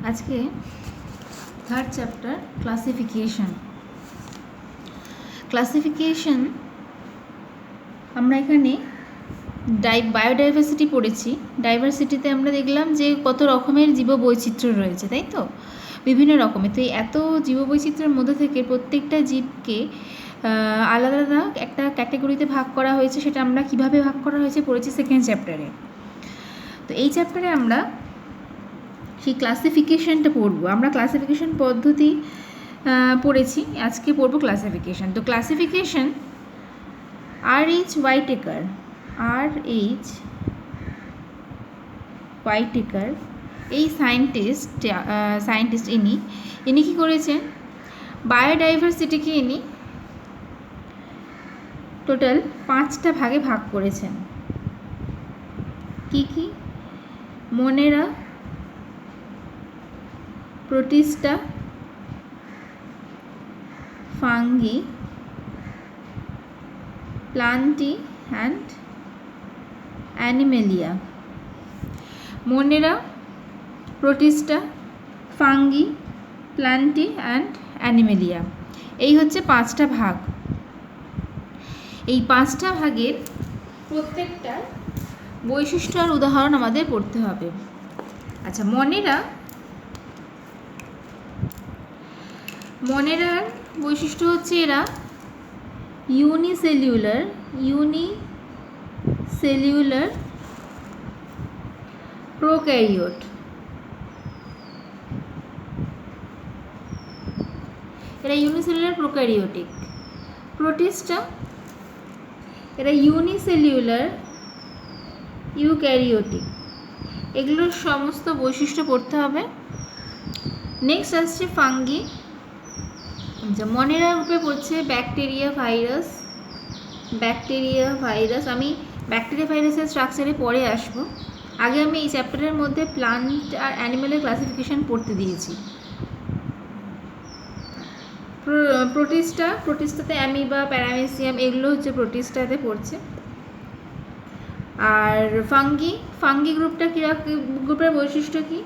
আজকে third chapter classification আমরা এখানে বায়োডাইভার্সিটি পড়েছি। ডাইভার্সিটিতে আমরা দেখলাম যে কত রকমের জীববৈচিত্র্য রয়েছে, তাই তো, বিভিন্ন রকমের। তো এই এত জীববৈচিত্র্যের মধ্যে থেকে প্রত্যেকটা জীবকে আলাদা আলাদা একটা ক্যাটাগরিতে ভাগ করা হয়েছে। সেটা আমরা কিভাবে ভাগ করা হয়েছে পড়েছি সেকেন্ড চ্যাপ্টারে। তো এই চ্যাপ্টারে আমরা সেই ক্লাসিফিকেশনটা পড়বো। আমরা ক্লাসিফিকেশন পদ্ধতি পড়েছি, আজকে পড়বো ক্লাসিফিকেশন। তো ক্লাসিফিকেশন R.H. হোয়াইটেকার এই সায়েন্টিস্ট ইনি কী করেছেন, বায়োডাইভার্সিটিকে ইনি টোটাল 5টা ভাগে ভাগ করেছেন। কি কি? মোনেরা, Protista, fungi, plenty and Animalia. মোনেরা, Protista, fungi, plenty and Animalia, এই হচ্ছে 5টা ভাগ। এই 5টা ভাগের প্রত্যেকটার বৈশিষ্ট্য আর উদাহরণ আমাদের পড়তে হবে। আচ্ছা, মোনেরার বৈশিষ্ট্য হচ্ছে এরা ইউনিসেলুলার প্রোক্যারিওট। এরা ইউনিসেলুলার প্রোক্যারিওটিক। প্রোটিস্টা, এরা ইউনিসেলুলার ইউক্যারিওটিক। এগুলোর সমস্ত বৈশিষ্ট্য পড়তে হবে। নেক্সট আসছে ফাঙ্গি। মোনেরা গ্রুপে পড়ছে ব্যাকটেরিয়া, ভাইরাস। আমি ব্যাকটেরিয়া ভাইরাসের স্ট্রাকচারে পরে আসবো। আগে আমি এই চ্যাপ্টারের মধ্যে প্লান্ট আর অ্যানিমেলের ক্লাসিফিকেশন পড়তে দিয়েছি। প্রোটিস্টাতে অ্যামিবা, প্যারামেসিয়াম, এগুলো হচ্ছে প্রোটিস্টাতে পড়ছে। আর ফাঙ্গি গ্রুপটা গ্রুপের বৈশিষ্ট্য কি?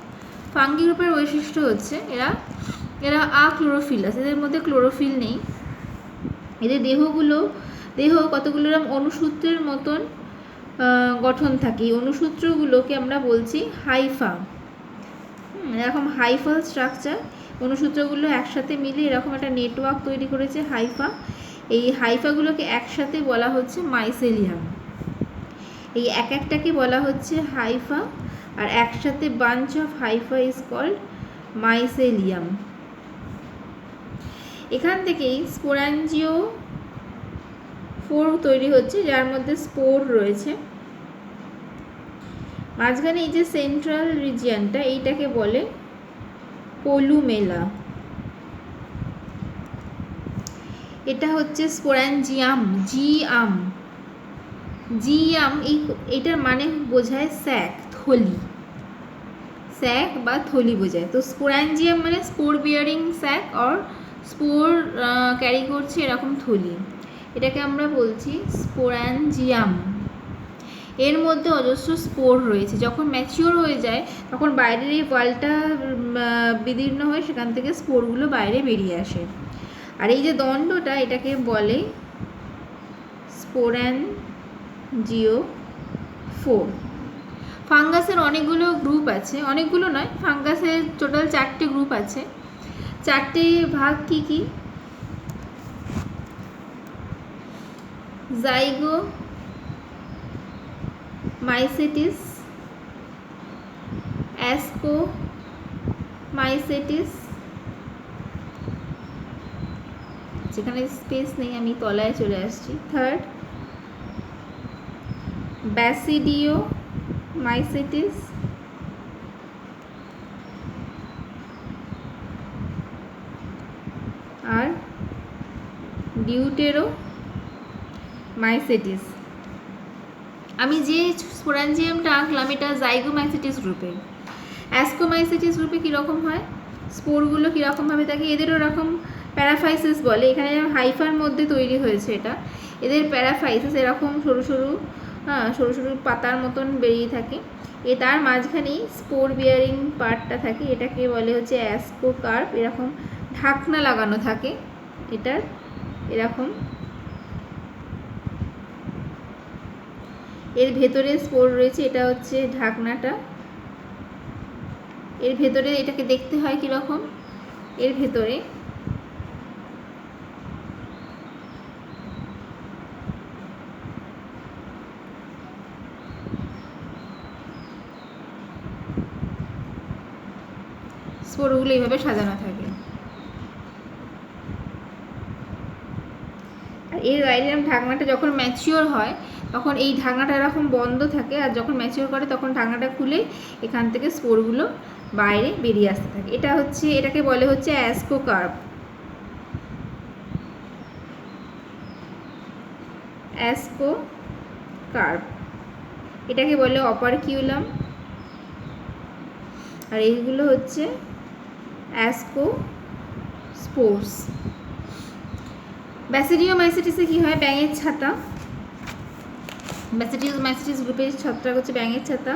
ফাঙ্গি গ্রুপের বৈশিষ্ট্য হচ্ছে এরা আক্লোরোফিলাস। এদের মধ্যে ক্লোরোফিল নেই। এদের দেহ কতগুলো অনুসূত্রের মতন গঠন থাকে। এই অনুসূত্রগুলোকে আমরা বলছি হাইফা। এরকম হাইফাল স্ট্রাকচার, অনুসূত্রগুলো একসাথে মিলে এরকম একটা নেটওয়ার্ক তৈরি করেছে হাইফা। এই হাইফাগুলোকে একসাথে বলা হচ্ছে মাইসেলিয়াম। এই একটাকে বলা হচ্ছে হাইফা, আর একসাথে bunch of hypha is called mycelium. এখান থেকেই স্পোরাঞ্জিওফোর তৈরি হচ্ছে, যার মধ্যে স্পোর রয়েছে। মাঝখানে এই যে সেন্ট্রাল রিজিয়নটা, এইটাকে বলে কোলুমেলা। এটা হচ্ছে স্পোরাঞ্জিয়াম, জিয়াম। এইটার মানে বোঝায় স্যাক, থলি। স্যাক বা থলি বোঝায়। তো স্পোরাঞ্জিয়াম মানে spore bearing sac or spore carry করছে এরকম থলি, এটাকে আমরা বলছি স্পোরাঞ্জিয়াম। এর মধ্যে অজস্র স্পোর রয়েছে। যখন ম্যাচিওর হয়ে যায় তখন বাইরের এই ওয়ালটা বিদীর্ণ হয়ে সেখান থেকে স্পোরগুলো বাইরে বেরিয়ে আসে। আর এই যে দণ্ডটা, এটাকে বলে স্পোরাঞ্জিওফোর। ফাঙ্গাসের অনেকগুলো গ্রুপ আছে, অনেকগুলো নয়, ফাঙ্গাসের টোটাল 4টে গ্রুপ আছে। 4টে ভাগ কি কি? জাইগোমাইসেটিস, অ্যাস্কোমাইসেটিস, যেখানে স্পেস নেই আমি তলায় চলে আসছি। থার্ড, ব্যাসিডিওমাইসেটিস, আর ডিউটেরোমাইসেটিস। আমি যে স্পোরাঞ্জিয়ামটা আঁকলাম এটা জাইগোমাইসেটিস গ্রুপে। অ্যাস্কোমাইসেটিস গ্রুপে কীরকম হয়, স্পোরগুলো কীরকমভাবে থাকে, এদেরও এরকম প্যারাফাইসিস বলে। এখানে যেমন হাইফার মধ্যে তৈরি হয়েছে এটা, এদের প্যারাফাইসিস এরকম সরু সরু হ্যাঁ, সরু সরু পাতার মতন বেরিয়ে থাকে। তার মাঝখানেই স্পোর বিয়ারিং পার্টটা থাকে, এটাকে বলে হচ্ছে অ্যাসকোকার্প। এরকম ঢাকনা লাগানো থাকে এটার, এরকম। এর ভেতরে স্পোর রয়েছে, এটা হচ্ছে ঢাকনাটা। এর ভেতরে এটাকে দেখতে হয় কীরকম, এর ভেতরে স্পোরগুলো এইভাবে সাজানো থাকে। আর এর বাইরের ঢাকনাটা যখন ম্যাচিওর হয় তখন এই ঢাকনাটা এরকম বন্ধ থাকে, আর যখন ম্যাচিওর করে তখন ঢাকনাটা খুলে এখান থেকে স্পোরগুলো বাইরে বেরিয়ে আসতে থাকে। এটা হচ্ছে, এটাকে বলে হচ্ছে অ্যাসকোকার্প। অ্যাসকোকার্প এটাকে বলে অপারকিউলাম, আর এইগুলো হচ্ছে অ্যাসকোস্পোর্স। ব্যাসিডিওমাইসিটিসে কী হয়, ব্যাঙের ছাতা। ব্যাসিডিওমাইসিটিস গ্রুপের ছত্রাক হচ্ছে ব্যাঙের ছাতা।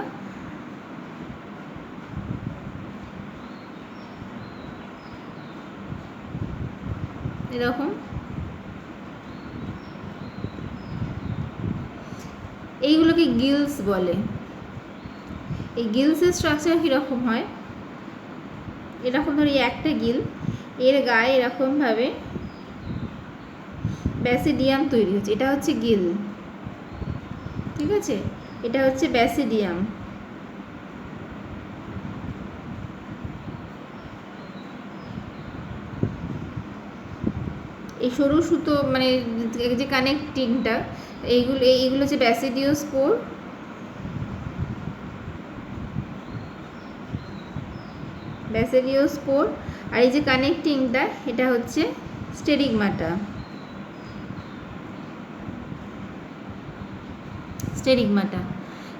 এরকম এইগুলোকে গিলস বলে। এই গিলসের স্ট্রাকচার কীরকম হয়, এরকম ধরো একটা গিল, এর গায়ে এরকমভাবে ব্যাসিডিয়াম তৈরি হচ্ছে, এটা হচ্ছে গিল, ঠিক আছে, এটা হচ্ছে ব্যাসিডিয়াম। এই সরু সুতো মানে যে কানেক্টিংটা, এইগুলো হচ্ছে ব্যাসিডিওস্পোর। ব্যাসিডিওস্পোর আর এই যে কানেক্টিংটা এটা হচ্ছে স্টেরিগমাটা। স্টেরিগমাটা,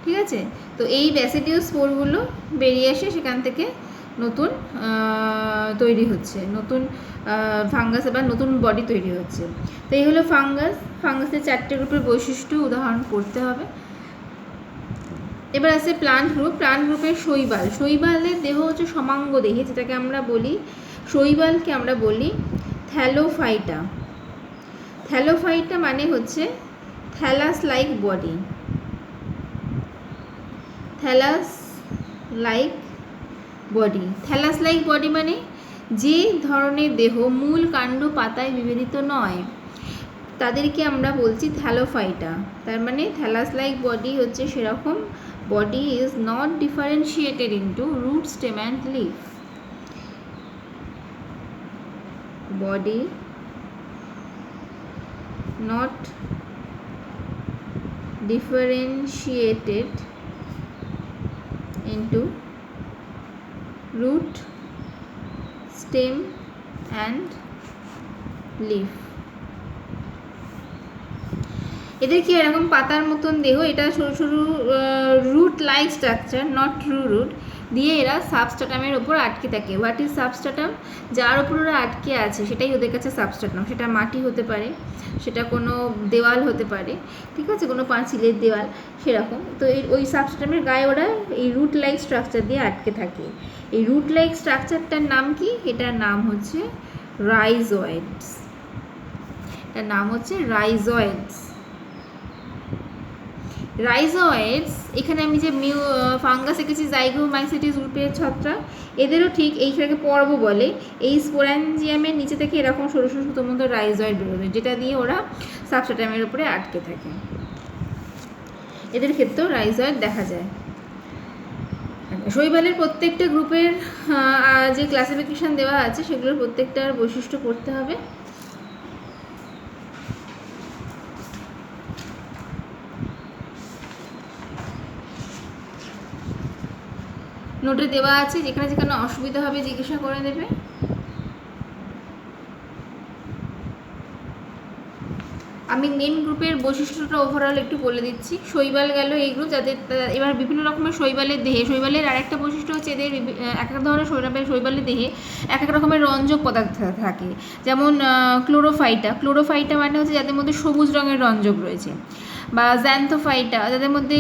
ঠিক আছে। তো এই ব্যাসিডিওস্পোরগুলো বেরিয়ে আসে, সেখান থেকে নতুন তৈরি হচ্ছে, নতুন ফাঙ্গাস বা নতুন বডি তৈরি হচ্ছে। তো এই হলো ফাঙ্গাস। ফাঙ্গাসের 4টে গ্রুপের বৈশিষ্ট্য উদাহরণ করতে হবে। এবার আছে প্লান্ট গ্রুপ। প্লান্ট গ্রুপের শৈবাল। শৈবালের দেহ হচ্ছে সমাঙ্গ দেহে, যেটাকে আমরা বলি, শৈবালকে আমরা বলি থ্যালোফাইটা। থ্যালোফাইটা মানে হচ্ছে thallus like body. Thallus like body. Thallus like body মানে যে ধরনের দেহ মূল কাণ্ড পাতায় বিভেদিত নয়, তাদেরকে আমরা বলছি থ্যালোফাইটা। তার মানে থ্যালাস লাইক বডি হচ্ছে সেরকম body is not differentiated into root, stem and leaf. Body not differentiated into root, stem and leaf. এদের কি এরকম পাতার মতন দেহ, এটা সরু সরু root like structure, not true root দিয়ে এরা সাবস্ট্রাটামের ওপর আটকে থাকে। What is substratum? যার ওপর ওরা আটকে আছে সেটাই ওদের কাছে সাবস্ট্রাটাম। সেটা মাটি হতে পারে, সেটা কোনো দেওয়াল হতে পারে, ঠিক আছে, কোনো পাঁচিলের দেওয়াল সেরকম। তো ওই সাবস্ট্রাটামের গায়ে ওরা এই রুট লাইক স্ট্রাকচার দিয়ে আটকে থাকে। এই রুট লাইক স্ট্রাকচারটার নাম কি? এটার নাম হচ্ছে রাইজয়েডস। এটার নাম হচ্ছে রাইজয়েডস। রাইজয়েডস, এখানে আমি যে ফাঙ্গাস এঁকেছি জাইগোমাইসিটিস গ্রুপের ছত্রাক, এদেরও ঠিক এইটাকে পর্ব বলে। এই স্পোরাঞ্জিয়ামের নিচে থেকে এরকম সরু সরু সুতোর মতো রাইজয়েড বেরোবে, যেটা দিয়ে ওরা সাবস্ট্রাটামের উপরে আটকে থাকে। এদের ক্ষেত্রেও রাইজয়েড দেখা যায়। শৈবালের প্রত্যেকটা গ্রুপের যে ক্লাসিফিকেশন দেওয়া আছে সেগুলোর প্রত্যেকটার বৈশিষ্ট্য পড়তে হবে। নোটে দেওয়া আছে, যেখানে যেখানে অসুবিধা হবে জিজ্ঞাসা করে দেবে। আমি মেন গ্রুপের বৈশিষ্ট্যটা ওভারঅল একটু বলে দিচ্ছি। শৈবাল গেল এই গ্রুপ, যাদের এবার বিভিন্ন রকমের শৈবালের দেহে, শৈবালের আরেকটা বৈশিষ্ট্য হচ্ছে এদের এক এক ধরনের শৈবালের দেহে এক এক রকমের রঞ্জক পদার্থ থাকে। যেমন ক্লোরোফাইটা মানে হচ্ছে যাদের মধ্যে সবুজ রঙের রঞ্জক রয়েছে, বা জ্যান্থোফাইটা যাদের মধ্যে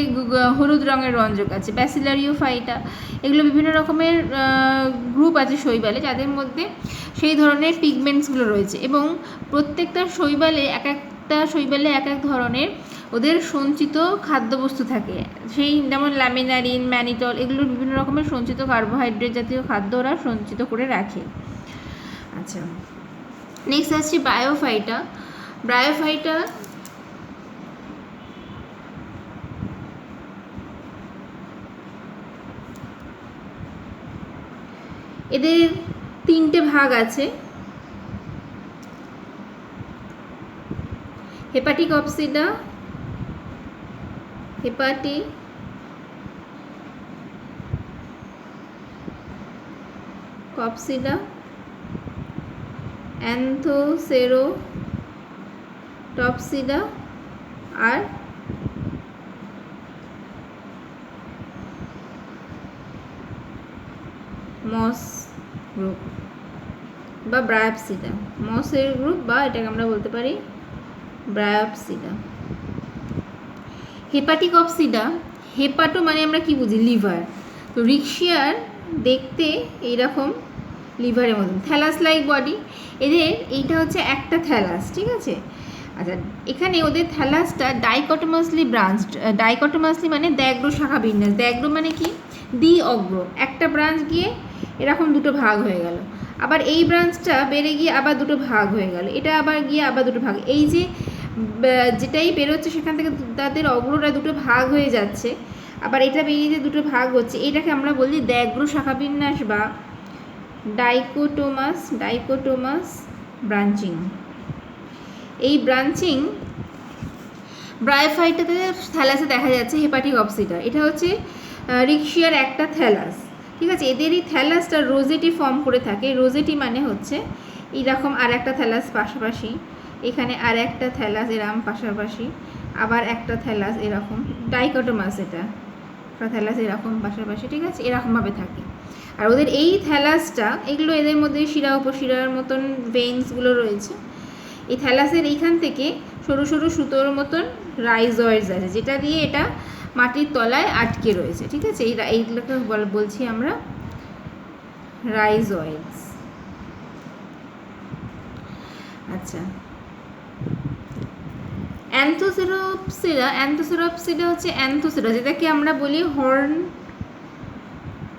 হলুদ রঙের রঞ্জক আছে, ব্যাসিলারিওফাইটা, এগুলো বিভিন্ন রকমের গ্রুপ আছে শৈবালে যাদের মধ্যে সেই ধরনের পিগমেন্টসগুলো রয়েছে। এবং প্রত্যেকটা শৈবালে এক এক ধরনের ওদের সঞ্চিত খাদ্যবস্তু থাকে, সেই যেমন ল্যামিনারিন, ম্যানিটল, এগুলোর বিভিন্ন রকমের সঞ্চিত কার্বোহাইড্রেট জাতীয় খাদ্য ওরা সঞ্চিত করে রাখে। আচ্ছা, নেক্সট আসছে ব্রায়োফাইটা এদের তিনটে ভাগ আছে, হেপাটিকপসিডা, অ্যান্থোসেরোটপসিডা আর মস গ্রুপ বা ব্রায়োপসিডা। মসের গ্রুপ বা এটাকে আমরা বলতে পারি ব্রায়োপসিডা। হেপাটিকপসিডা, হেপাটো মানে আমরা কি বুঝি, লিভার। তো রিক্সিয়ার দেখতে এইরকম লিভারের মতন, থ্যালাস লাইক বডি এদের। এইটা হচ্ছে একটা থ্যালাস, ঠিক আছে। আচ্ছা, এখানে ওদের থ্যালাসটা ডাইকটোমাসলি ব্রাঞ্চড। ডাইকটোমাসলি মানে দ্যাগ্র শাখা বিন্যাস। দ্যাগ্র মানে কি, অগ্র, একটা ব্রাঞ্চ গিয়ে এরকম দুটো ভাগ হয়ে গেল, আবার এই ব্রাঞ্চটা বেড়ে গিয়ে আবার দুটো ভাগ হয়ে গেল, এটা আবার গিয়ে আবার দুটো ভাগ, এই যে যেটাই বেরোচ্ছে সেখান থেকে তাদের অগ্রটা দুটো ভাগ হয়ে যাচ্ছে, আবার এটা বেরিয়ে যে দুটো ভাগ হচ্ছে, এটাকে আমরা বলি দ্যাগ্র শাখাবিন্যাস বা ডাইকোটোমাস ব্রাঞ্চিং। এই ব্রাঞ্চিং ব্রায়োফাইটাতে থ্যালাসে দেখা যাচ্ছে। হেপাটিকপসিডা এটা হচ্ছে রিক্সিয়ার একটা থ্যালাস, ঠিক আছে। এদেরই থ্যালাসটা রোজেটি ফর্ম করে থাকে। রোজেটি মানে হচ্ছে এইরকম আর একটা থ্যালাস পাশাপাশি, এখানে আর একটা থ্যালাস এরকম পাশাপাশি, আবার একটা থ্যালাস এরকম, ডাইকটোমাস এটা থ্যালাস এরকম পাশাপাশি, ঠিক আছে, এরকমভাবে থাকে। আর ওদের এই থ্যালাসটা, এগুলো এদের মধ্যে শিরা উপশিরার মতন ভেইনসগুলো রয়েছে। এই থ্যালাসের এইখান থেকে সরু সরু সুতোর মতন রাইজয়েডস আছে, যেটা দিয়ে এটা মাটির তলায় আটকে রয়েছে, ঠিক আছে। এইগুলোকে বলছি আমরা রাইজয়েডস। আচ্ছা, অ্যান্থোসেরোপসিডা হচ্ছে অ্যান্থোসেরা, যেটাকে আমরা বলি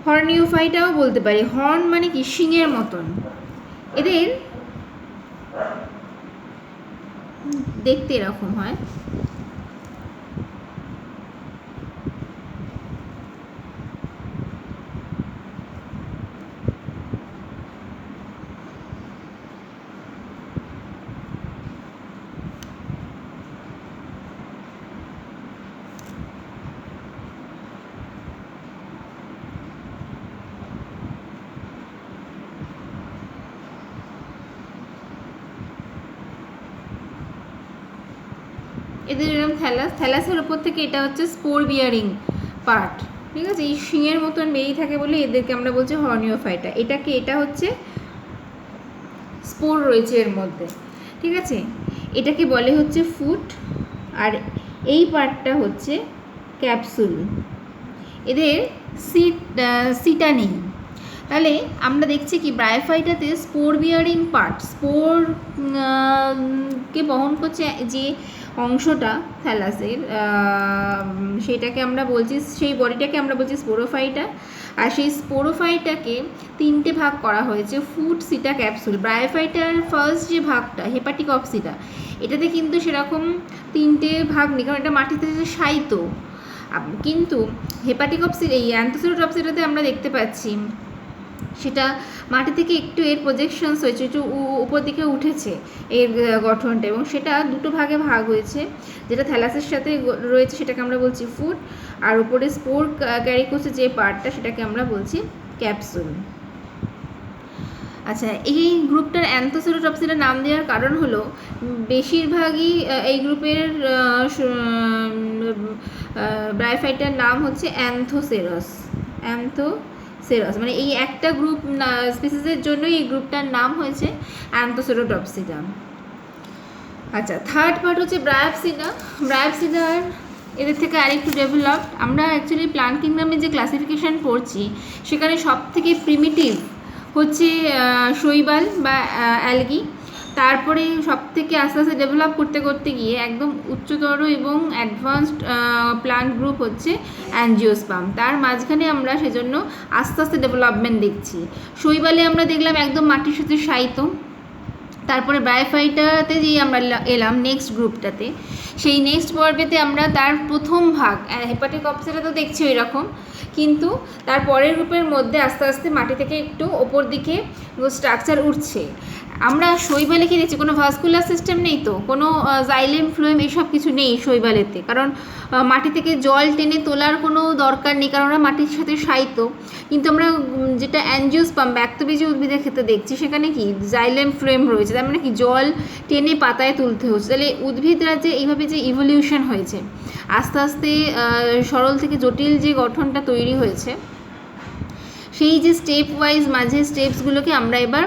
হর্নিওফাইটাও বলতে পারি। হর্ন মানে কি, শিংয়ের মতন। এদের দেখতে এরকম হয়। এদের এরকম থ্যালাসের ওপর থেকে এটা হচ্ছে স্পোর বিয়ারিং পার্ট, ঠিক আছে। এই শিংয়ের মতন বেরিয়ে থাকে বলে এদেরকে আমরা বলছি হর্নিওফাইটা। এটা হচ্ছে স্পোর রয়েছে এর মধ্যে, ঠিক আছে। এটাকে বলে হচ্ছে ফুট, আর এই পার্টটা হচ্ছে ক্যাপসুল। এদের সিটা নেই। তাহলে আমরা দেখছি কি, ব্রায়োফাইটাতে স্পোর বিয়ারিং পার্ট, স্পোর কে বহন করছে যে অংশটা থ্যালাসের, সেটাকে আমরা বলছি, সেই বডিটাকে আমরা বলছি স্পোরোফাইটা। আর সেই স্পোরোফাইটাকে তিনটে ভাগ করা হয়েছে, ফুট, সিটা, ক্যাপসুল। ব্রায়োফাইটার ফার্স্ট যে ভাগটা হেপাটিকপসিডা, এটাতে কিন্তু সেরকম তিনটে ভাগ নেই, কারণ এটা মাটিতে শায়িত। কিন্তু হেপাটিকপসিডা, এই অ্যান্থোসেরোটপসিডাতে আমরা দেখতে পাচ্ছি সেটা মাটি থেকে একটু এর প্রজেকশনস হয়েছে, একটু উপর দিকে উঠেছে এর গঠনটা, এবং সেটা দুটো ভাগে ভাগ হয়েছে। যেটা থ্যালাসের সাথে রয়েছে সেটাকে আমরা বলছি ফুট, আর উপরে স্পোর ক্যারি করছে যে পার্টটা সেটাকে আমরা বলছি ক্যাপসুল। আচ্ছা, এই গ্রুপটার অ্যান্থোসেরোটপসিটা নাম দেওয়ার কারণ হলো বেশিরভাগই এই গ্রুপের ব্রায়োফাইটার নাম হচ্ছে অ্যান্থোসেরাস। মানে এই একটা গ্রুপ স্পিসিসের জন্যই এই গ্রুপটার নাম হয়েছে অ্যান্থোসেরোটপসিটা। আচ্ছা, থার্ড পার্ট হচ্ছে ব্রায়োপসিডার এদের থেকে আরেকটু ডেভেলপড। আমরা অ্যাকচুয়ালি প্লান্ট কিংডমে যে ক্লাসিফিকেশন পড়ছি সেখানে সব থেকে প্রিমিটিভ হচ্ছে শৈবাল বা অ্যালগি, তারপরে সব থেকে আস্তে আস্তে ডেভেলপ করতে করতে গিয়ে একদম উচ্চতর এবং অ্যাডভান্সড প্লান্ট গ্রুপ হচ্ছে অ্যাঞ্জিওস্পার্ম। তার মাঝখানে আমরা সেজন্য আস্তে আস্তে ডেভেলপমেন্ট দেখছি। শৈবালে আমরা দেখলাম একদম মাটির সাথে শায়িত, তারপরে ব্রায়োফাইটাতে যেই আমরা এলাম নেক্সট গ্রুপটাতে, সেই নেক্সট পর্বেতে আমরা তার প্রথম ভাগ হেপাটিকপসিটা তো দেখছি ওই রকম, কিন্তু তার পরের গ্রুপের মধ্যে আস্তে আস্তে মাটি থেকে একটু ওপর দিকে স্ট্রাকচার উঠছে। আমরা শৈবালে কি দেখছি, কোনো ভাস্কুলার সিস্টেম নেই তো, কোনো জাইলেম ফ্লোয়েম এসব কিছু নেই শৈবালেতে, কারণ মাটি থেকে জল টেনে তোলার কোনো দরকার নেই, কারণ আমরা মাটির সাথে শায়িত। কিন্তু আমরা যেটা অ্যাঞ্জিওস্পার্ম ব্যক্তবীজী উদ্ভিদের ক্ষেত্রে দেখছি সেখানে কি জাইলেম ফ্লোয়েম রয়েছে, তার মানে কি জল টেনে পাতায় তুলতে হচ্ছে। তাহলে উদ্ভিদরা যে এইভাবে যে ইভলিউশন হয়েছে আস্তে আস্তে সরল থেকে জটিল যে গঠনটা তৈরি হয়েছে, সেই যে স্টেপ ওয়াইজ মাঝে স্টেপসগুলোকে আমরা এবার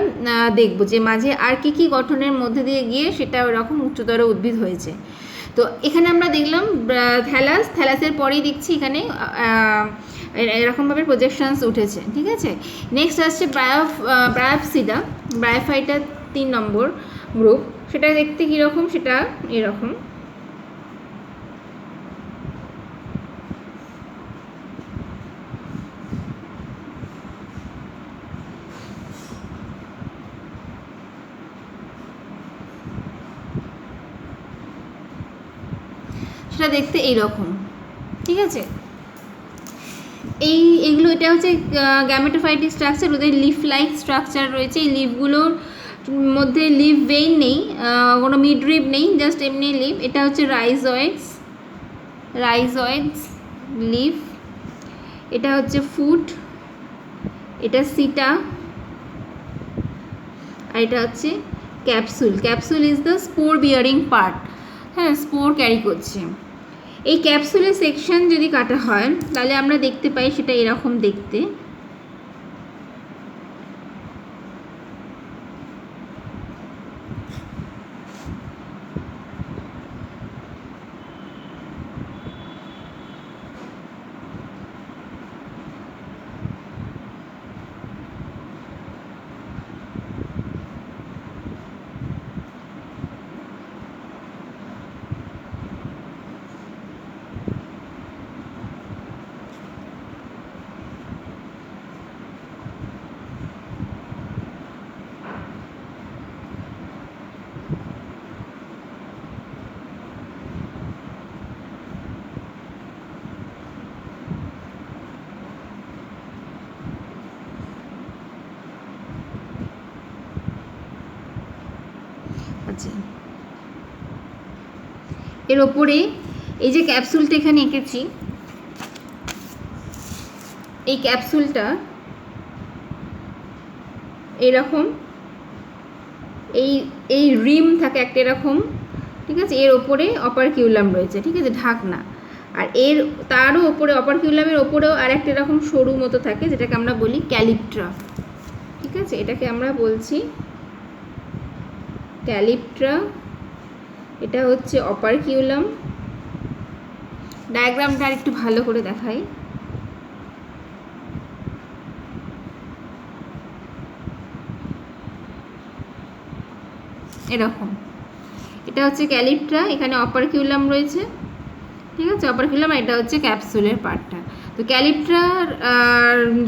দেখব যে মাঝে আর কী কী গঠনের মধ্যে দিয়ে গিয়ে সেটা ওরকম উচ্চতর উদ্ভিদ হয়েছে। তো এখানে আমরা দেখলাম থ্যালাসের পরেই দেখছি এখানে এরকমভাবে প্রজেকশনস উঠেছে, ঠিক আছে। নেক্সট আসছে ব্রায়োপসিডা, ব্রায়োফাইটা 3 নম্বর গ্রুপ। সেটা দেখতে কীরকম, সেটা এরকম। সেটা দেখতে এইরকম, ঠিক আছে। এইগুলো এটা হচ্ছে গ্যামেটোফাইটিক স্ট্রাকচার, ওদের লিফ লাইক স্ট্রাকচার রয়েছে। এই লিফগুলোর মধ্যে লিফ ভেইন নেই, কোনো মিডরিব নেই, জাস্ট এমনি লিফ। এটা হচ্ছে রাইজয়েডস লিফ। এটা হচ্ছে ফুট, এটা সিটা, আর এটা হচ্ছে capsule is the spore bearing part. হ্যাঁ, স্পোর ক্যারি করছে। এই ক্যাপসুলের সেকশন যদি কাটা হয় তাহলে আমরা দেখতে পাই সেটা এরকম দেখতে। আচ্ছা, এর ওপরে এই যে ক্যাপসুলটা এখানে এঁকেছি, এই ক্যাপসুলটা এরকম, এই রিম থাকে একটা এরকম, ঠিক আছে। এর ওপরে অপারকিউলাম রয়েছে, ঠিক আছে, ঢাকনা। আর তারও ওপরে অপারকিউলামের ওপরেও আর একটা এরকম সরু মতো থাকে, যেটাকে আমরা বলি ক্যালিপ্ট্রা, ঠিক আছে। এটাকে আমরা বলছি ক্যালিপ্ট্রা। এটা হচ্ছে অপারকিউলাম। ডায়াগ্রামটা আর একটু ভালো করে দেখাই। এরকম, এটা হচ্ছে ক্যালিপ্ট্রা, এখানে অপারকিউলাম রয়েছে, ঠিক আছে, অপারকিউলাম। এটা হচ্ছে ক্যাপসুলের পার্টটা। তো ক্যালিপ্ট্রার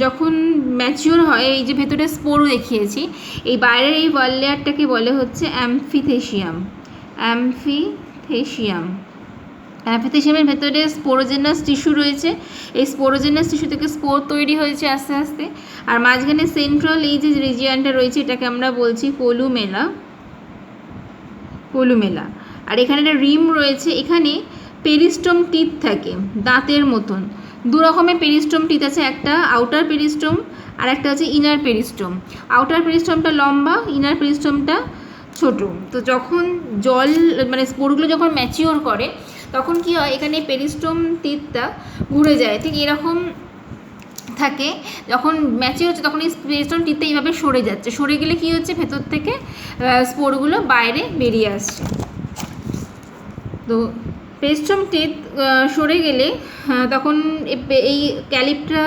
যখন ম্যাচিওর হয়, এই যে ভেতরে স্পোর দেখিয়েছি, এই বাইরের এই ওয়াল লেয়ারটাকে বলে হচ্ছে অ্যাম্ফিথেশিয়ামের ভেতরে স্পোরোজেনাস টিস্যু রয়েছে। এই স্পোরোজেনাস টিস্যু থেকে স্পোর তৈরি হয়েছে আস্তে আস্তে। আর মাঝখানে সেন্ট্রাল এই যে রিজিয়নটা রয়েছে এটাকে আমরা বলছি কোলুমেলা। আর এখানে একটা রিম রয়েছে, এখানে পেরিস্টম টিথ থাকে দাঁতের মতন। দু রকমের পেরিস্টোম টিথ আছে, একটা আউটার পেরিস্টোম আর একটা হচ্ছে ইনার পেরিস্টোম। আউটার পেরিস্টোমটা লম্বা, ইনার পেরিস্টোমটা ছোট। তো যখন জল মানে স্পোরগুলো যখন ম্যাচিওর করে তখন কি হয়, এখানে পেরিস্টোম টিথটা ঘুরে যায়, ঠিক এরকম থাকে। যখন ম্যাচিওর হচ্ছে তখন এই পেরিস্টোম টিথটা এইভাবে সরে যাচ্ছে, সরে গেলে কি হচ্ছে, ভেতর থেকে স্পোরগুলো বাইরে বেরিয়ে আসছে। তো পেরিস্টোম টিথ সরে গেলে তখন এই ক্যালিপটা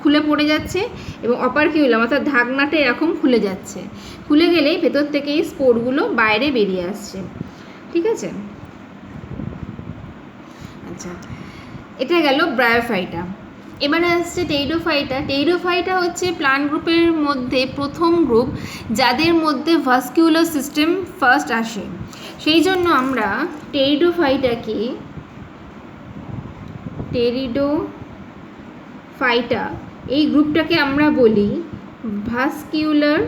খুলে পড়ে যাচ্ছে এবং অপারকিউলাম অর্থাৎ ঢাকনাটা এরকম খুলে যাচ্ছে, খুলে গেলেই ভেতর থেকে এই স্পোরগুলো বাইরে বেরিয়ে আসছে। ঠিক আছে, আচ্ছা, এটা গেল ব্রায়োফাইটা। এবারে আসছে টেইডোফাইটা। টেইডোফাইটা হচ্ছে প্লান্ট গ্রুপের মধ্যে প্রথম গ্রুপ যাদের মধ্যে ভাস্কিউলার সিস্টেম ফার্স্ট আসে। সেই জন্য আমরা টেরিডোফাইটা এই গ্রুপটাকে আমরা বলি ভাস্কিউলার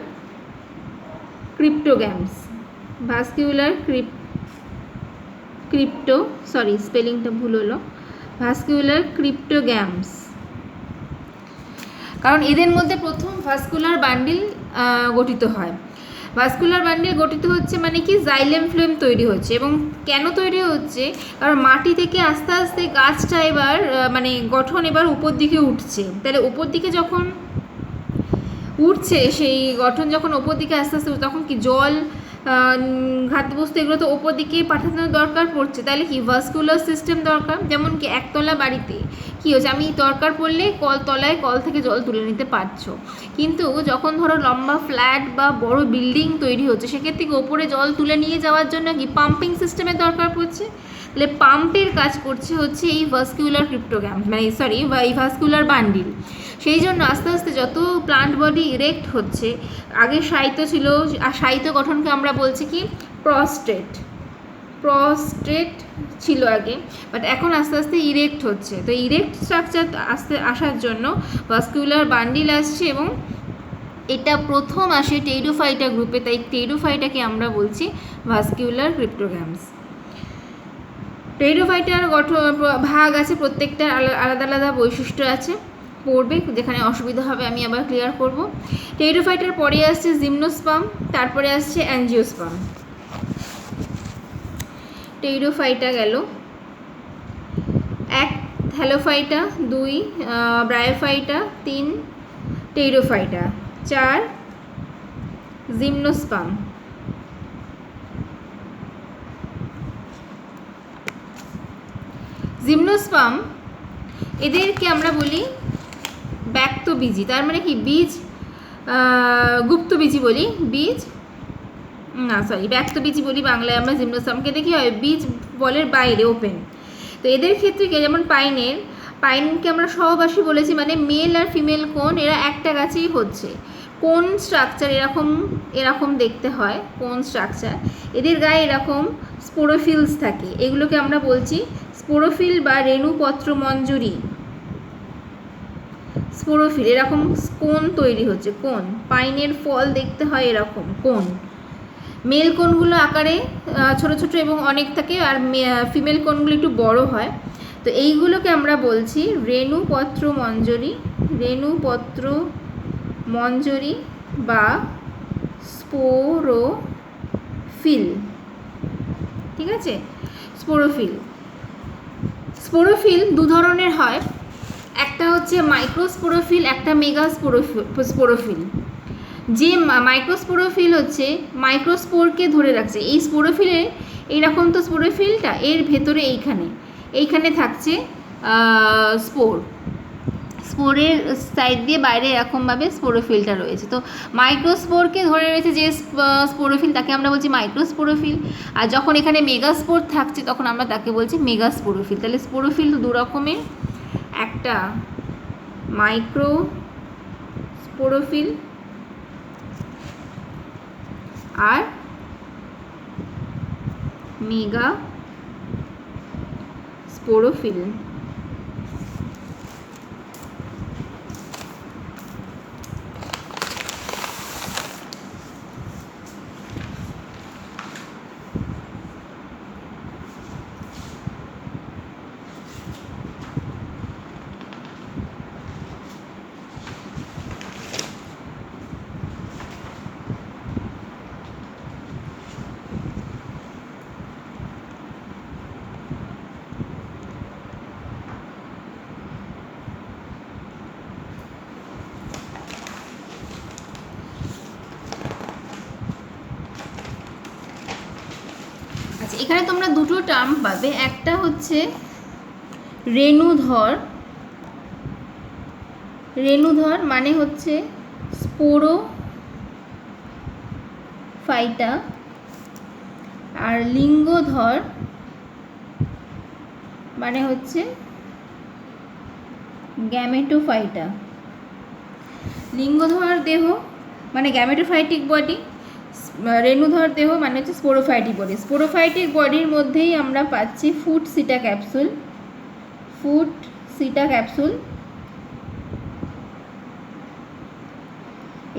ক্রিপ্টোগ্যামস। স্পেলিংটা ভুল হলো, ভাস্কিউলার ক্রিপ্টোগ্যামস। কারণ এদের মধ্যে প্রথম ভাস্কুলার বান্ডিল গঠিত হয়। ভাস্কুলার বান্ডিল গঠিত হচ্ছে মানে কি, জাইলেম ফ্লেম তৈরি হচ্ছে। এবং কেন তৈরি হচ্ছে, কারণ মাটি থেকে আস্তে আস্তে গাছটা এবার মানে গঠন এবার উপর দিকে উঠছে। তাহলে উপর দিকে যখন উঠছে, সেই গঠন যখন ওপর দিকে আস্তে আস্তে, তখন কি জল খাদ্যবস্তু এগুলো তো ওপর দিকে পাঠানোর দরকার পড়ছে। তাহলে কি ভাস্কুলার সিস্টেম দরকার। যেমন কি একতলা বাড়িতে কী হচ্ছে, আমি দরকার পড়লে কল থেকে জল তুলে নিতে পারছো, কিন্তু যখন ধরো লম্বা ফ্ল্যাট বা বড় বিল্ডিং তৈরি হচ্ছে, সেক্ষেত্রে ওপরে জল তুলে নিয়ে যাওয়ার জন্য কি পাম্পিং সিস্টেমের দরকার পড়ছে। তাহলে পাম্পের কাজ করছে হচ্ছে এই ভাস্কুলার ক্রিপ্টোগ্যাম, মানে এই ভাস্কুলার বান্ডিল। সেই জন্য আস্তে আস্তে যত প্লান্ট বডি ইরেক্ট হচ্ছে, আগে সাহিত্য ছিল, আর সাহিত্য গঠনকে আমরা বলছি কি প্রস্ট্রেট ছিল আগে, বাট এখন আস্তে আস্তে ইরেক্ট হচ্ছে। তো ইরেক্ট স্ট্রাকচার আসার জন্য ভাস্কুলার বান্ডিল আসছে, এবং এটা প্রথম আসে টেইডোফাইটা গ্রুপে। তাই টেইডোফাইটাকে আমরা বলছি ভাস্কুলার ক্রিপ্টোগ্যামস। টেইডোফাইটার ভাগ আছে, প্রত্যেকটার আলাদা আলাদা বৈশিষ্ট্য আছে, পড়বে, যেখানে অসুবিধা হবে আমি আবার ক্লিয়ার করব। টেইডোফাইটার পরে আসছে জিমনোস্পার্ম, তারপরে আসছে অ্যাঞ্জিওস্পার্ম। টেইডোফাইটা গেল, 1 থ্যালোফাইটা, 2 ব্রায়োফাইটা, 3 টেইডোফাইটা, 4 জিমনোস্পার্ম। জিমনোস্পার্ম এদেরকে আমরা বলি ব্যক্তবীজি। তার মানে কি, বীজ গুপ্তবীজি বলি, ব্যক্তবীজি বলি বাংলায় আমরা জিমনোস্পার্মকে। দেখি হয় বীজ বলের বাইরে ওপেন। তো এদের ক্ষেত্রে কি, যেমন পাইনকে আমরা সহবাসী বলেছি, মানে মেল আর ফিমেল কোন এরা একটা গাছেই হচ্ছে। কোন স্ট্রাকচার এরকম দেখতে হয়, কোন স্ট্রাকচার, এদের গায়ে এরকম স্পোরোফিলস থাকে, এগুলোকে আমরা বলছি স্পোরোফিল বা রেণুপত্র মঞ্জরি। স্পোরোফিল, এরকম কোন তৈরি হচ্ছে, কোন পাইনের ফল দেখতে হয় এরকম কোন। মেল কোনগুলো আকারে ছোট ছোট এবং অনেক থাকে, আর ফিমেল কোনগুলো একটু বড় হয়। তো এইগুলোকে আমরা বলছি রেণুপত্র মঞ্জরি বা স্পোরোফিল। ঠিক আছে, স্পোরোফিল দু ধরনের হয়, একটা হচ্ছে মাইক্রোস্পোরোফিল, একটা মেগাস্পোরোফিল। যে মাইক্রোস্পোরোফিল হচ্ছে মাইক্রোস্পোরকে ধরে রাখছে। এই স্পোরোফিলে এইরকম তো স্পোরোফিলটা, এর ভেতরে এইখানে থাকছে স্পোরের সাইড দিয়ে বাইরে এরকমভাবে স্পোরোফিলটা রয়েছে। তো মাইক্রোস্পোরকে ধরে রয়েছে যে স্পোরোফিল, তাকে আমরা বলছি মাইক্রোস্পোরোফিল। আর যখন এখানে মেগাস্পোর থাকছে তখন আমরা তাকে বলছি মেগাস্পোরোফিল। তাহলে স্পোরোফিল দু রকমের, একটা মাইক্রোস্পোরোফিল আর মেগাস্পোরোফিল। এখানে তোমরা দুটো টার্ম পাবে, একটা হচ্ছে রেণুধর, রেণুধর মানে হচ্ছে স্পোরোফাইটা, আর লিঙ্গধর মানে হচ্ছে গ্যামেটোফাইটা। লিঙ্গধর দেহ মানে গ্যামেটোফাইটিক বডি, রেণুধর দেহ মানে হচ্ছে স্পোরোফাইটিক বডি। স্পোরোফাইটিক বডির মধ্যেই আমরা পাচ্ছি ফুট সিটা ক্যাপসুল, ফুট সিটা ক্যাপসুল।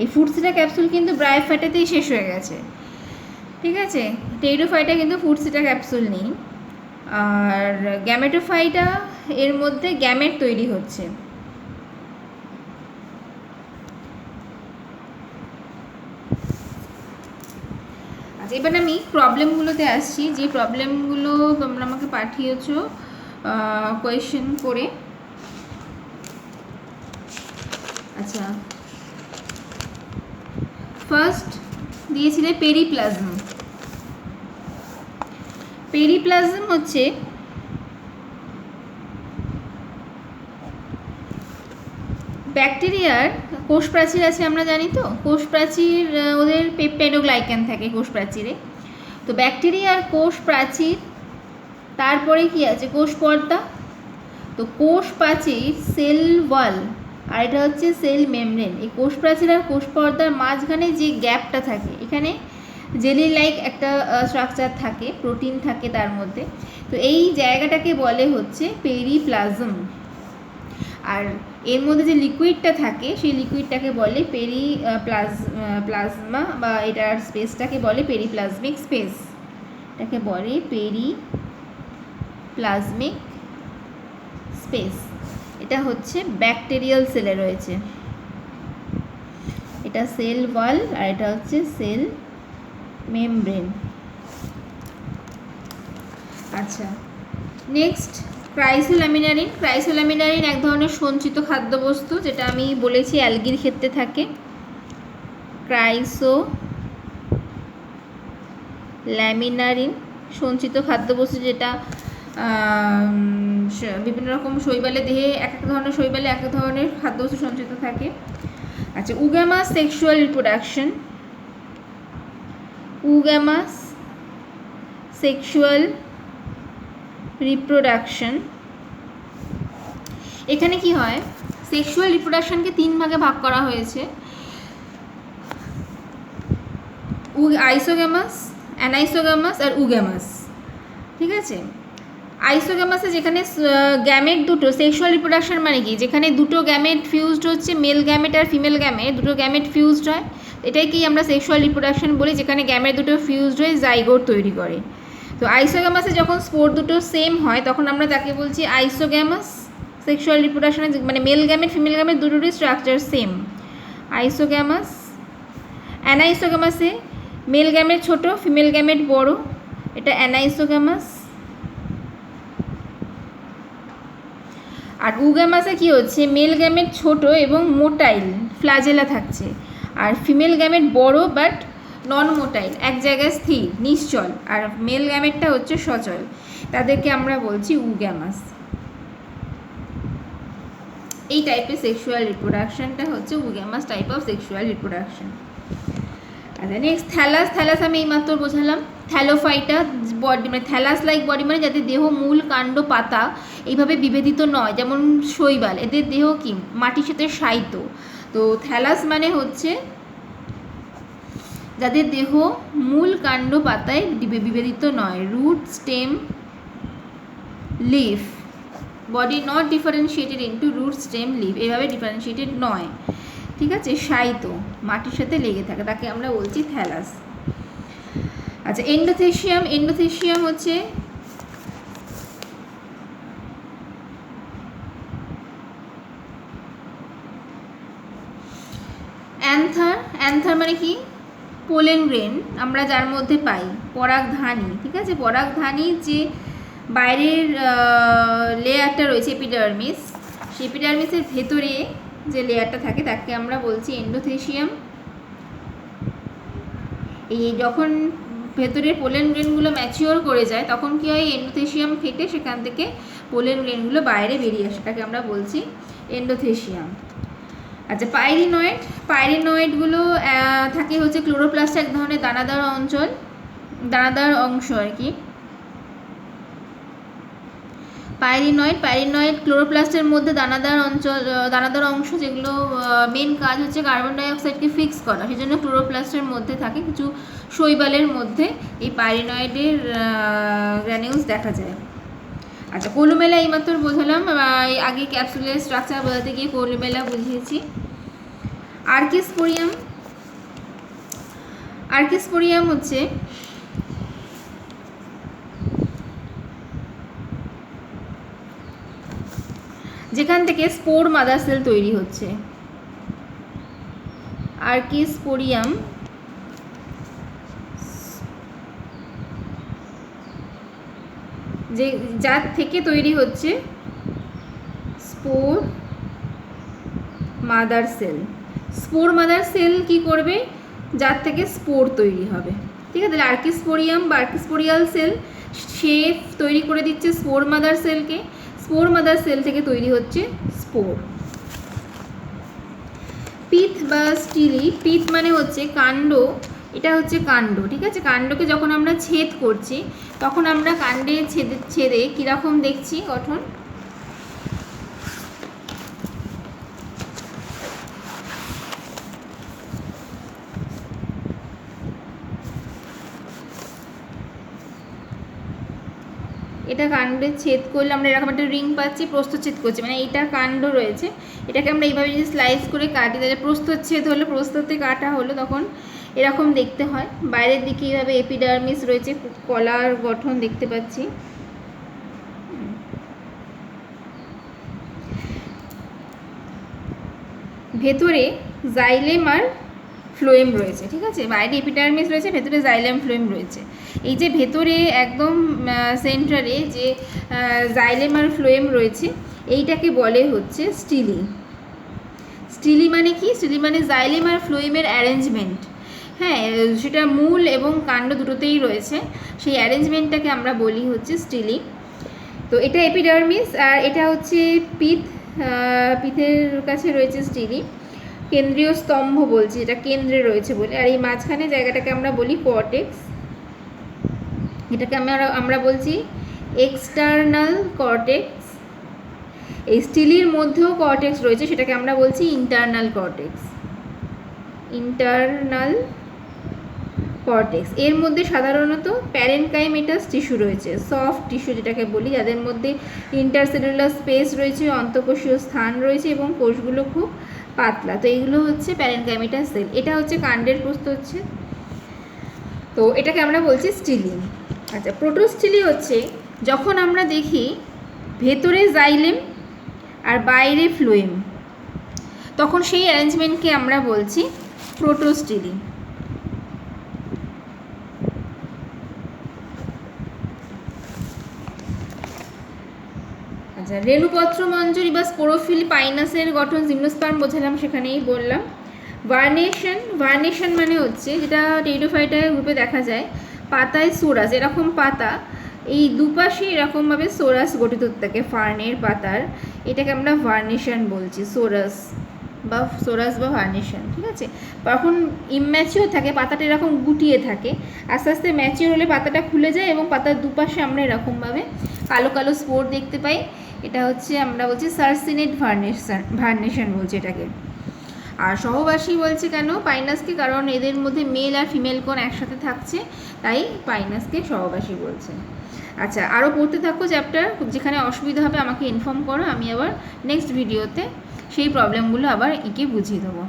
এই ফুট সিটা ক্যাপসুল কিন্তু ব্রায়োফাইটাতেই শেষ হয়ে গেছে, ঠিক আছে। টেরিডোফাইটা কিন্তু ফুট সিটা ক্যাপসুল নেই। আর গ্যামেটোফাইটা এর মধ্যে গ্যামেট তৈরি হচ্ছে। আচ্ছা, এবার আমি প্রবলেমগুলোতে আসছি, যে প্রবলেমগুলো তোমরা আমাকে পাঠিয়েছো কোয়েশ্চেন করে। আচ্ছা, ফার্স্ট দিয়েছিলে পেরিপ্লাজম। পেরিপ্লাজম হচ্ছে ব্যাকটেরিয়ার কোষ প্রাচীর আছে, আমরা জানি তো। কোষ প্রাচীর ওদের পেপটাইডোগ্লাইকান থাকে কোষ প্রাচীরে। তো ব্যাকটেরিয়ার কোষ প্রাচীর, তারপরে কি আছে কোষ পর্দা। তো কোষ প্রাচীর সেল ওয়াল, আর এটা হচ্ছে সেল মেমব্রেন। এই কোষ প্রাচীর আর কোষ পর্দার মাঝখানে যে গ্যাপটা থাকে, এখানে জেলি লাইক একটা স্ট্রাকচার থাকে, প্রোটিন থাকে তার মধ্যে। তো এই জায়গাটাকে বলে হচ্ছে পেরিপ্লাজম। আর এর মধ্যে যে লিকুইডটা থাকে সেই লিকুইডটাকে বলে প্লাজমা, বা এটার স্পেসটাকে বলে পেরিপ্লাজমিক স্পেস। এটাকে বলে পেরিপ্লাজমিক স্পেস। এটা হচ্ছে ব্যাকটেরিয়াল সেলে রয়েছে, এটা সেল ওয়াল আর এটা হচ্ছে সেল মেমব্রেন। আচ্ছা, নেক্সট ক্রাইসোল্যামিনারিন। ক্রাইসোল্যামিনারিন এক ধরনের সঞ্চিত খাদ্যবস্তু, যেটা আমি বলেছি অ্যালগির ক্ষেত্রে থাকে। ক্রাইসোল্যামিনারিন সঞ্চিত খাদ্যবস্তু, যেটা বিভিন্ন রকম শৈবালে, দেহে এক এক ধরনের শৈবালে এক এক ধরনের খাদ্যবস্তু সঞ্চিত থাকে। আচ্ছা, উগামাস সেক্সুয়াল রিপ্রোডাকশন। উগামাস সেক্সুয়াল রিপ্রোডাকশন, এখানে কি হয়, সেক্সুয়াল রিপ্রোডাকশনকে 3 ভাগে ভাগ করা হয়েছে। আইসোগ্যামাস, অ্যানাইসোগ্যামাস আর উগ্যামাস, ঠিক আছে। আইসোগ্যামাসে যেখানে গ্যামেট দুটো, সেক্সুয়াল রিপ্রোডাকশন মানে কি, যেখানে দুটো গ্যামেট ফিউজড হচ্ছে, মেল গ্যামেট আর ফিমেল গ্যামেট, দুটো গ্যামেট ফিউজড হয়, এটাকেই আমরা সেক্সুয়াল রিপ্রোডাকশন বলি, যেখানে গ্যামেট দুটো ফিউজড হয়ে জাইগোট তৈরি করে। তো আইসোগ্যামাসে যখন স্পোর দুটো সেম হয় তখন আমরা তাকে বলছি আইসোগ্যামাস। সেক্সুয়াল রিপ্রোডাকশনে মানে মেল গ্যামেট ফিমেল গ্যামেট দুটোরই স্ট্রাকচার সেম, আইসোগ্যামাস। অ্যানাইসোগ্যামাসে মেল গ্যামেট ছোট, ফিমেল গ্যামেট বড়, এটা অ্যানাইসোগ্যামাস। আর উগ্যামাসে কি হচ্ছে, মেল গ্যামেট ছোট এবং মোটাইল, ফ্লাজেলা থাকছে, আর ফিমেল গ্যামেট বড় বাট নন মোটাইল, এক জায়গায় স্থির নিশ্চল, আর মেল গ্যামেটটা হচ্ছে সচল, তাদেরকে আমরা বলছি উগ্যামাস। এই টাইপের সেক্সুয়াল রিপ্রোডাকশনটা হচ্ছে উগ্যামাস টাইপ অফ সেক্সুয়াল রিপ্রোডাকশন। আচ্ছা, নেক্সট থ্যালাস। থ্যালাস আমি এইমাত্র বোঝালাম। থ্যালোফাইটা বডি মানে থ্যালাস লাইক বডি, মানে যাদের দেহ মূল, কাণ্ড, পাতা এইভাবে বিভেদিত নয়, যেমন শৈবাল, এদের দেহ কি মাটির সাথে শায়িত। তো থ্যালাস মানে হচ্ছে যাদের দেহ মূল, কাণ্ড, পাতায় বিভেদিত নয়, root, stem, leaf, body not differentiated into root, stem, leaf, এভাবে ডিফারেন্সিয়েটেড নয়, ঠিক আছে, শায়িত, মাটির সাথে লেগে থাকে, তাকে আমরা বলছি থ্যালাস। আচ্ছা, এন্ডোথেশিয়াম। এন্ডোথেশিয়াম হচ্ছে অ্যান্থার। অ্যান্থার মানে কি, পোলেন গ্রেন আমরা যার মধ্যে পাই, পরাগধানী, ঠিক আছে। পরাগধানীর যে বাইরের লেয়ারটা রয়েছে এপিডার্মিস, সেই এপিডার্মিসের ভেতরে যে লেয়ারটা থাকে তাকে আমরা বলছি এন্ডোথেশিয়াম। এই যখন ভেতরের পোলেন গ্রেনগুলো ম্যাচিওর করে যায়, তখন কী হয়, এন্ডোথেসিয়াম ফেটে সেখান থেকে পোলেন গ্রেনগুলো বাইরে বেরিয়ে আসে, সেটাকে আমরা বলছি এন্ডোথেসিয়াম। আচ্ছা, পাইরিনয়েডগুলো থাকে হচ্ছে ক্লোরোপ্লাস্টে এক ধরনের দানাদার অংশ আর কি। পাইরিনয়েড ক্লোরোপ্লাস্টের মধ্যে দানাদার অংশ, যেগুলো মেন কাজ হচ্ছে কার্বন ডাইঅক্সাইডকে ফিক্স করা, সেই জন্য ক্লোরোপ্লাস্টের মধ্যে থাকে কিছু শৈবালের মধ্যে এই পাইরিনয়েডের গ্র্যানিউলস দেখা যায়। আচ্ছা, কোলুমেলা এইমাত্র বোঝালাম, আগে ক্যাপসুলের স্ট্রাকচার বোঝাতে গিয়ে কোলুমেলা বুঝিয়েছি। আর্কিস্পোরিয়াম হচ্ছে যেখান থেকে স্পোর মাদার সেল তৈরি হচ্ছে। আর্কিস্পোরিয়াম যার থেকে তৈরি হচ্ছে স্পোর মাদার সেল কি করবে, যার থেকে স্পোর তৈরি হবে। ঠিক আছে, তাহলে আর্কিস্পোরিয়াম বা আর্কিস্পোরিয়াল সেল সে তৈরি করে দিচ্ছে স্পোর মাদার সেলকে, স্পোর মাদার সেল থেকে তৈরি হচ্ছে স্পোর। পিথ বা স্টিলি, পিথ মানে হচ্ছে কাণ্ড, এটা হচ্ছে কাণ্ড। ঠিক আছে, কাণ্ডকে যখন আমরা ছেদ করছি তখন আমরা কাণ্ডে ছেদে কীরকম দেখছি গঠন, এটা কাণ্ডে ছেদ করলে আমরা এরকম একটা রিং পাচ্ছি, প্রস্থচ্ছেদ করছি, মানে এইটা কাণ্ড রয়েছে, এটাকে আমরা এইভাবে যদি স্লাইস করে কাটি, তাহলে প্রস্থচ্ছেদ হলো, প্রস্থতে কাটা হলো, তখন এরকম দেখতে হয়। বাইরের দিকে এইভাবে এপিডার্মিস রয়েছে, কলার গঠন দেখতে পাচ্ছি। ভেতরে জাইলেম আর ফ্লোয়েম রয়েছে। ঠিক আছে, বাইরে এপিডার্মিস রয়েছে, ভেতরে জাইলেম ফ্লোয়েম রয়েছে। এই যে ভেতরে একদম সেন্টারে যে জাইলেম আর ফ্লোয়েম রয়েছে, এইটাকে বলে হচ্ছে স্টিলি। স্টিলি মানে কি, স্টিলি মানে জাইলেম আর ফ্লোয়েমের অ্যারেঞ্জমেন্ট। হ্যাঁ, সেটা মূল এবং কাণ্ড দুটোতেই রয়েছে, সেই অ্যারেঞ্জমেন্টটাকে আমরা বলি হচ্ছে স্টিলি। তো এটা এপিডার্মিস, আর এটা হচ্ছে পিথের কাছে রয়েছে স্টিলি, কেন্দ্রীয় স্তম্ভ বলছি, এটা কেন্দ্রে রয়েছে বলে। আর এই মাঝখানে জায়গাটাকে আমরা বলি কর্টেক্স, এটাকে আমরা বলছি এক্সটার্নাল কর্টেক্স। এই স্টিলির মধ্যেও কর্টেক্স রয়েছে, সেটাকে আমরা বলছি ইন্টারনাল কর্টেক্স। এর মধ্যে সাধারণত প্যারেনকাইমেটাস টিস্যু রয়েছে, সফট টিস্যু যেটাকে বলি, যাদের মধ্যে ইন্টারসেলুলার স্পেস রয়েছে, অন্তঃকোষীয় স্থান রয়েছে এবং কোষগুলো খুব পাতলা। তো এইগুলো হচ্ছে প্যারেনকাইমেটাস সেল। এটা হচ্ছে কাণ্ডের প্রস্থচ্ছেদ, তো এটাকে আমরা বলছি স্টিলি। আচ্ছা, প্রোটোস্টিলি হচ্ছে যখন আমরা দেখি ভেতরে জাইলেম আর বাইরে ফ্লোয়েম, তখন সেই অ্যারেঞ্জমেন্টকে আমরা বলছি প্রোটোস্টিলি। আচ্ছা, রেণুপত্র মঞ্জরি বা স্পোরোফিল পাইনাসের গঠন জিমনোস্পার্ম বোঝালাম, সেখানেই বললাম। ভার্নেশন মানে হচ্ছে যেটা টেরিডোফাইটার গ্রুপে দেখা যায়, পাতায় সোরাস, এরকম পাতা এই দুপাশে এরকমভাবে সোরাস গঠিত থাকে ফার্নের পাতার, এটাকে আমরা ভার্নেশন বলছি, সোরাস বা ভার্নেশন। ঠিক আছে, তখন ইম্যাচিওর থাকে, পাতাটা এরকম গুটিয়ে থাকে, আস্তে আস্তে ম্যাচিওর হলে পাতাটা খুলে যায় এবং পাতার দুপাশে আমরা এরকমভাবে কালো কালো স্পোর দেখতে পাই। এটা হচ্ছে আমরা বলছি সার্সিনেট ভার্নেশন বলছি এটাকে। আর সহবাসী বলছে কেন পাইনাসকে, কারণ এদের মধ্যে মেল আর ফিমেল কোণ একসাথে থাকছে, তাই পাইনাসকে সহবাসী বলছে। আচ্ছা, আরও পড়তে থাকো চ্যাপ্টার, যেখানে অসুবিধা হবে আমাকে ইনফর্ম করো, আমি আবার নেক্সট ভিডিওতে সেই প্রবলেমগুলো আবার এঁকে বুঝিয়ে দেবো।